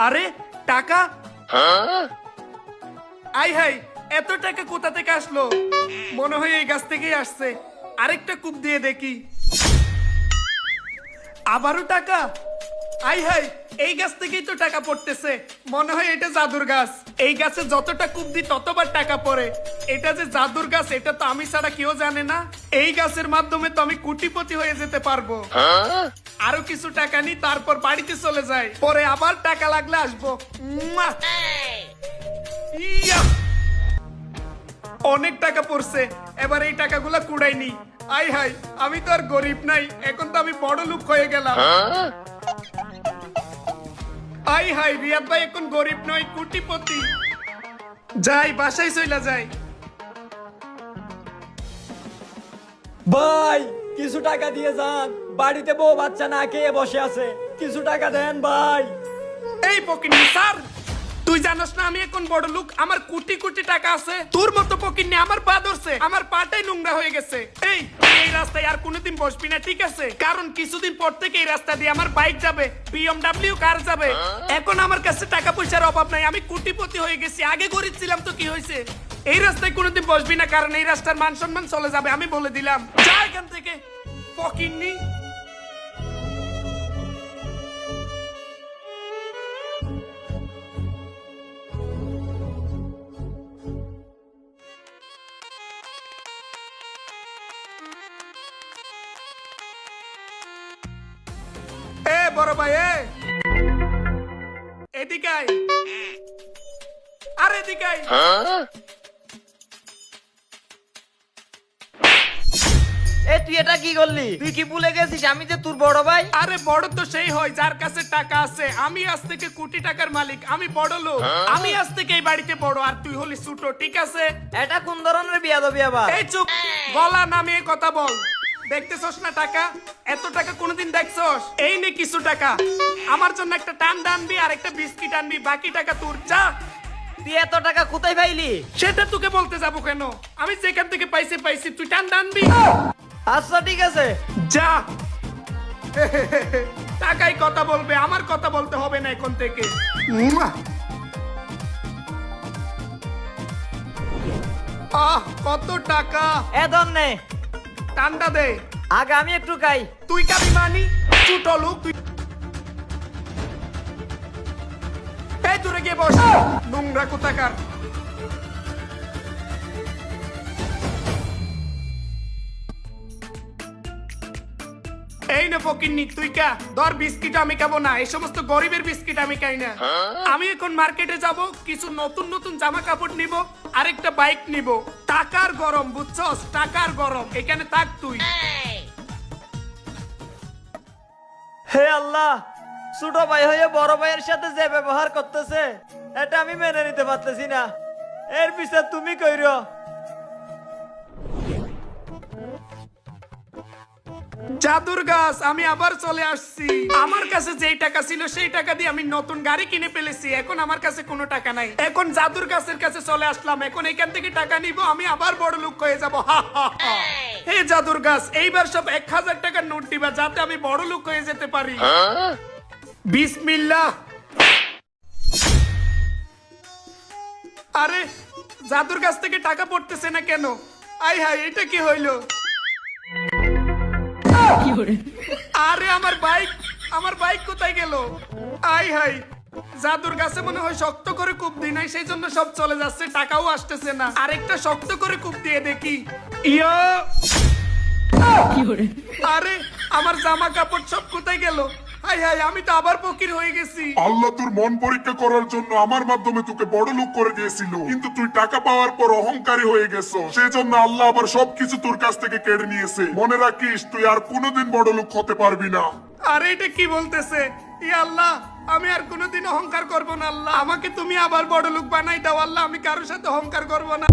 আরে টাকা, I high এত টাকা কোথা থেকে আসলো? মনে হয় এই গাছ থেকেই আসছে। আরেকটা কূপ দিয়ে দেখি। আবারও টাকা, আই হাই এই গাছ থেকেই তো টাকা পড়তেছে। মনে হয় এটা জাদুর গাছ। এই গাছে যতটা কূপ দিই ততবার টাকা পড়ে। এটা যে জাদুর গাছ এটা তো আমি ছাড়া কেউ জানে না। এই গাছের মাধ্যমে তো আমি কোটিপতি হয়ে যেতে পারবো। আরো কিছু টাকা নি, তারপর বাড়িতে চলে যাই, পরে আবার টাকা লাগলে আসবো। মুয়া! ইয়া! অনেক টাকা পড়ছে, এবার এই টাকাগুলা কুড়াই নি। আই হাই আমি তো আর গরিব নাই, এখন তো আমি বড় লোক হয়ে গেলাম। আই হাই রিয়াদ ভাই এখন গরিব নয়, কোটিপতি। যাই বাসায় চইলা যাই। ভাই কিছু টাকা দিয়ে যান, বাড়িতে বউ বাচ্চা না খেয়ে বসে আছে, কিছু টাকা দেন ভাই। এই পকিনি স্যার, তুই জানোস না আমি এখন বড় লোক, আমার কোটি কোটি টাকা আছে। তোর মতো পকিনি আমার পা ধরছে, আমার পাটাই নোংরা হয়ে গেছে। এই এই রাস্তায় আর কোনোদিন বসবি না, ঠিক আছে? কারণ কিছুদিন পর থেকে এই রাস্তা দিয়ে আমার বাইক যাবে, BMW কার যাবে। এখন আমার কাছে টাকা পয়সার অভাব নাই, আমি কোটিপতি হয়ে গেছি। আগে গরিব ছিলাম তো কি হয়েছে? এই রাস্তায় কোনোদিন বসবি না, কারণ এই রাস্তার মান সম্মান চলে যাবে, আমি বলে দিলাম। যা এখান থেকে পকিনি। এ বড় ভাই এদিকে আয়। আরে এদিকে আয়। এ তুই এটা কি করলি? তুই কি ভুলে গেছিস আমি যে তোর বড় ভাই? আরে বড় তো সেই হয় যার কাছে টাকা আছে। আমি আজ থেকে কোটি টাকার মালিক, আমি বড় লোক। আমি আজ থেকে এই বাড়িতে বড়, আর তুই হলি ছোট, ঠিক আছে? এটা কোন ধরনের বিয়াদবি আবার? এই চুপ, গলা নামিয়ে কথা বল। দেখতেছস না টাকা? এত টাকা কোনোদিন দেখছস? এই নে কিছু টাকা, আমার জন্য একটা টান আনবি আর একটা বিস্কিট আনবি, বাকি টাকা তোর। যা। তুই এত টাকা কোথায় পাইলি? সেটা তোকে বলতে যাবো কেন? আমি যেখান থেকে পাইছি, তুই টান আনবি। আচ্ছা ঠিক আছে। যা। টাকাই কথা বলবে, আমার কথা বলতে হবে না এখন থেকে। আহ কত টাকা! এ ধন্যে টান্ডা দে। আগে আমি একটু খাই। তুই কাবি মানি ছোট লোক তুই। এই দূরে গিয়ে বস, নোংরা কোথাকার। এই না ফকিন্নি, তুই কা ধর বিস্কিট। আমি খাবো না, এই সমস্ত গরিবের বিস্কিট আমি খাই না। আমি এখন মার্কেটে যাব, কিছু নতুন নতুন জামা কাপড় নিব, আরেকটা বাইক নিব। টাকার গরম, বুঝছস? টাকার গরম। এখানে থাক তুই। হে আল্লাহ, ছোট ভাই হয়ে বড় ভাইয়ের সাথে যে ব্যবহার করতেছে এটা আমি মেনে নিতে পারতেছি না। এর পিছে তুমি কইরো। জাদুর গাছ, আমি আবার চলে আসছি। আমার কাছে যেই টাকা ছিল সেই টাকা দিয়ে আমি নতুন গাড়ি কিনে ফেলেছি। এখন আমার কাছে কোনো টাকা নাই। এখন জাদুর গাছের কাছে চলে আসলাম। এখন এখান থেকে টাকা নিব, আমি আবার বড় লোক হয়ে যাব। হে জাদুর গাছ, এইবার সব 1000 টাকার নোট দিবা, যাতে আমি বড় লোক হয়ে যেতে পারি। বিসমিল্লাহ। আরে জাদুর গাছ থেকে টাকা পড়তেছে না কেন? আই হাই এটা কি হইলো? আরে আমার বাইক কোথায় গেল? আই হাই জাদুর গাছে মনে হয় শক্ত করে কূপ দিই নাই, সেই জন্য সব চলে যাচ্ছে, টাকাও আসতেছে না। আরেকটা শক্ত করে কূপ দিয়ে দেখি। ইয়া! আরে আমার জামা কাপড় সব কোথায় গেল? হাই হাই আমি তো আবার ফকির হয়ে গেছি। আল্লাহ তোর মন পরীক্ষা করার জন্য আমার মাধ্যমে তোকে বড় লোক করে দিয়েছিল, কিন্তু তুই টাকা পাওয়ার পর অহংকারী হয়ে গেছো। সেই জন্য আল্লাহ আবার সবকিছু তোর কাছ থেকে কেড়ে নিয়েছে। মনে রাখিস তুই আর কোনোদিন বড় লোক হতে পারবি না। আরে এটা কি বলতেছে? ই আল্লাহ, আমি আর কোনোদিন অহংকার করবো না। আল্লাহ আমাকে তুমি আবার বড় লোক বানাই দাও। আল্লাহ আমি কারোর সাথে অহংকার করবো না।